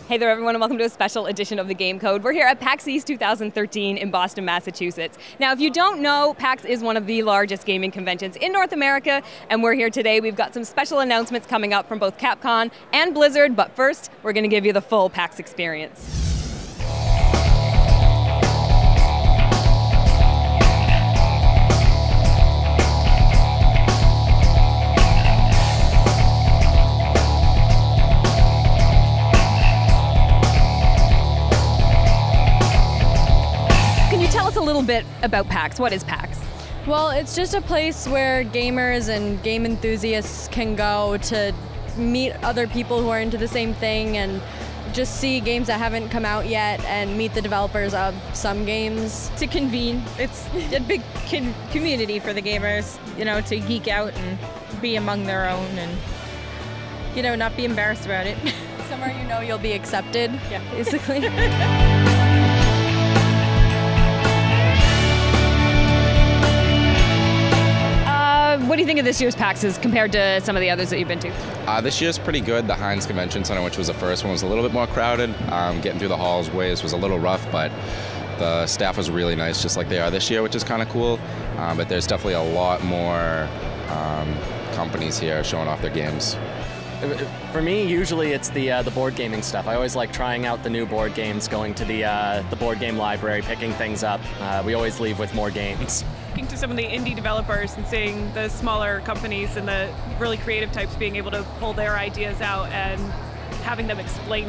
Hey there everyone and welcome to a special edition of the Game Code. We're here at PAX East 2013 in Boston, Massachusetts. Now if you don't know, PAX is one of the largest gaming conventions in North America, and we're here today. We've got some special announcements coming up from both Capcom and Blizzard, but first we're going to give you the full PAX experience. A little bit about PAX. What is PAX? Well, it's just a place where gamers and game enthusiasts can go to meet other people who are into the same thing and just see games that haven't come out yet and meet the developers of some games. To convene. It's a big community for the gamers, you know, to geek out and be among their own and, you know, not be embarrassed about it. Somewhere you know you'll be accepted, yeah, basically. What do you think of this year's PAX as compared to some of the others that you've been to? This year's pretty good. The Heinz Convention Center, which was the first one, was a little bit more crowded. Getting through the hallways was a little rough, but the staff was really nice, just like they are this year, which is kind of cool. But there's definitely a lot more companies here showing off their games. For me, usually it's the board gaming stuff. I always like trying out the new board games, going to the board game library, picking things up. We always leave with more games. Talking to some of the indie developers and seeing the smaller companies and the really creative types being able to pull their ideas out and having them explain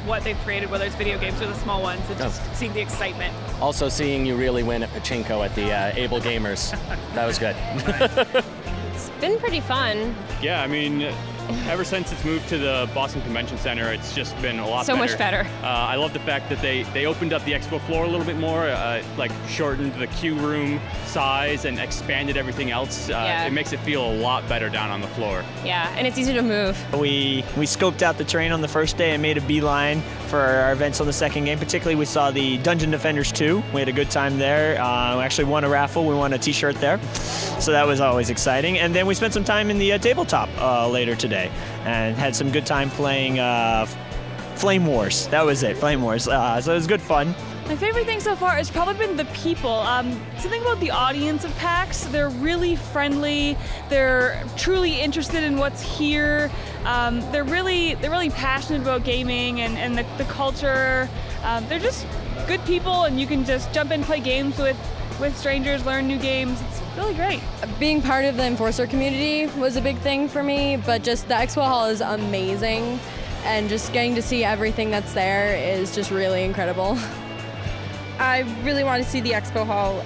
what they've created, whether it's video games or the small ones, and just seeing the excitement. Also seeing you really win at Pachinko at the Able Gamers. That was good. It's been pretty fun. Yeah, I mean, ever since it's moved to the Boston Convention Center, it's just been a lot better. So much better. I love the fact that they opened up the expo floor a little bit more, like shortened the queue room size and expanded everything else. Yeah. It makes it feel a lot better down on the floor. Yeah, and it's easy to move. We scoped out the terrain on the first day and made a beeline for our events on the second game. Particularly, we saw the Dungeon Defenders 2. We had a good time there. We actually won a raffle. We won a t-shirt there. So that was always exciting. And then we spent some time in the tabletop later today and had some good time playing Flame Wars. That was it, Flame Wars. So it was good fun. My favorite thing so far has probably been the people. Something about the audience of PAX, they're really friendly, they're truly interested in what's here, they're really passionate about gaming and the culture. They're just good people, and you can just jump in and play games with strangers, learn new games. It's really great. Being part of the Enforcer community was a big thing for me, but just the expo hall is amazing, and just getting to see everything that's there is just really incredible. I really want to see the expo hall.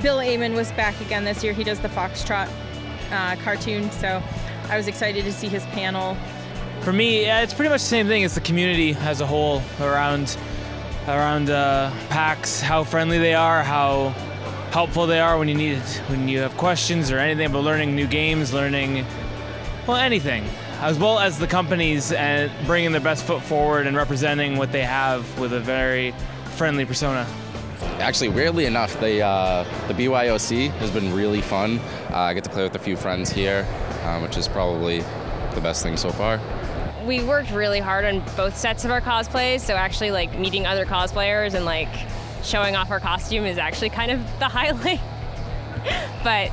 Bill Aliant was back again this year. He does the Foxtrot cartoon, so I was excited to see his panel. For me, yeah, it's pretty much the same thing as the community as a whole around PAX, how friendly they are, how helpful they are when you have questions or anything about learning new games, learning, well, anything, as well as the companies and bringing their best foot forward and representing what they have with a very friendly persona. Actually, weirdly enough, the BYOC has been really fun. I get to play with a few friends here, which is probably the best thing so far. We worked really hard on both sets of our cosplays, so actually like meeting other cosplayers and like showing off our costume is actually kind of the highlight. But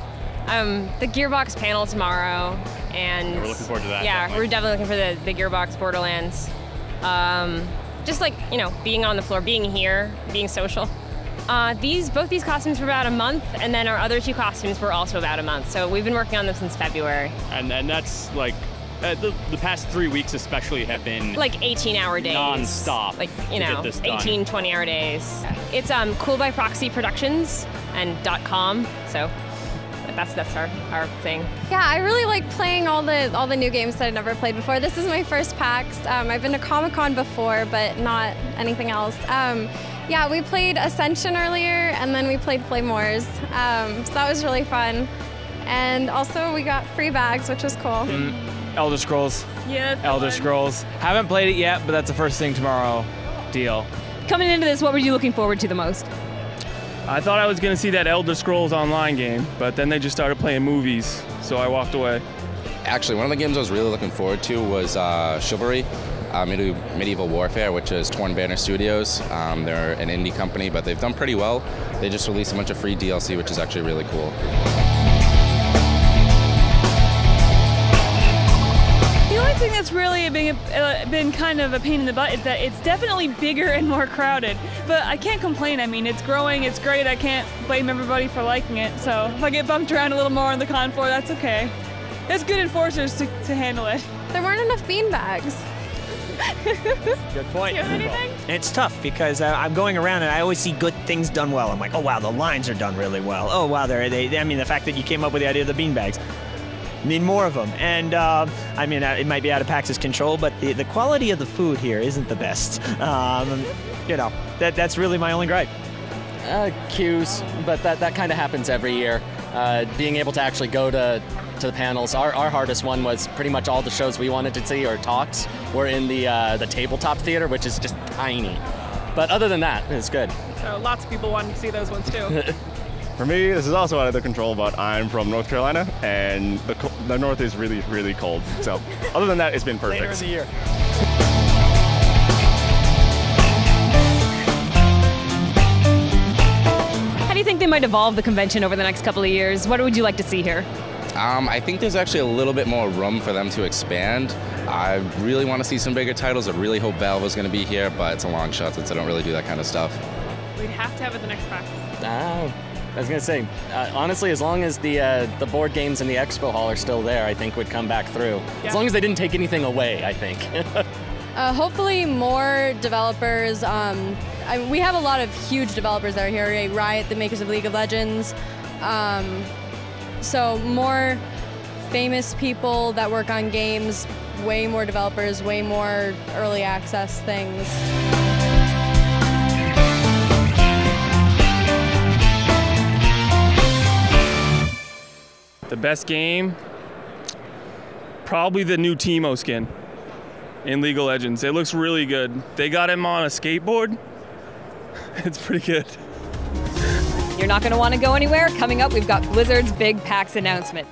the Gearbox panel tomorrow, and we're looking forward to that. Yeah, definitely. we're definitely looking for the Gearbox Borderlands. Just like, you know, being on the floor, being here, being social. Both these costumes were about a month, and then our other two costumes were also about a month. So we've been working on them since February. And that's like, the past 3 weeks especially have been like 18-hour days. Non-stop. Like, you know, 18, 20-hour days. It's Cool by Proxy Productions and .com, so that's our thing. Yeah, I really like playing all the new games that I've never played before. This is my first PAX. I've been to Comic-Con before, but not anything else. Yeah, we played Ascension earlier, and then we played Flame Wars. So that was really fun. And also we got free bags, which was cool. Elder Scrolls. Yeah. Elder Scrolls. Haven't played it yet, but that's the first thing tomorrow. Deal. Coming into this, what were you looking forward to the most? I thought I was going to see that Elder Scrolls Online game, but then they just started playing movies, so I walked away. Actually, one of the games I was really looking forward to was Chivalry. Medieval Warfare, which is Torn Banner Studios. They're an indie company, but they've done pretty well. They just released a bunch of free DLC, which is actually really cool. The only thing that's really been kind of a pain in the butt is that it's definitely bigger and more crowded. But I can't complain. I mean, it's growing, it's great. I can't blame everybody for liking it. So if I get bumped around a little more on the con floor, that's okay. There's good enforcers to handle it. There weren't enough beanbags. Good point. Do you have anything? It's tough because I'm going around and I always see good things done well. I'm like, oh wow, the lines are done really well. Oh wow, I mean, the fact that you came up with the idea of the beanbags. Need more of them. And I mean, it might be out of PAX's control, but the quality of the food here isn't the best. You know, that's really my only gripe. Queues, but that kind of happens every year. Being able to actually go to the panels. Our hardest one was pretty much all the shows we wanted to see or talks were in the tabletop theater, which is just tiny. But other than that, it's good. So lots of people wanted to see those ones too. For me, this is also out of the control, but I'm from North Carolina, and the north is really, really cold. So other than that, it's been perfect. Later in the year. How do you think they might evolve the convention over the next couple of years? What would you like to see here? I think there's actually a little bit more room for them to expand. I really want to see some bigger titles. I really hope Valve is going to be here, but it's a long shot since I don't really do that kind of stuff. We'd have to have it the next PAX. I was going to say, honestly, as long as the board games in the expo hall are still there, I think would come back through. Yeah. As long as they didn't take anything away, I think. Hopefully more developers. We have a lot of huge developers that are here. Riot, the makers of League of Legends. So more famous people that work on games, way more developers, way more early access things. The best game, probably the new Teemo skin in League of Legends. It looks really good. They got him on a skateboard. It's pretty good. You're not going to want to go anywhere. Coming up, we've got Blizzard's big PAX announcement.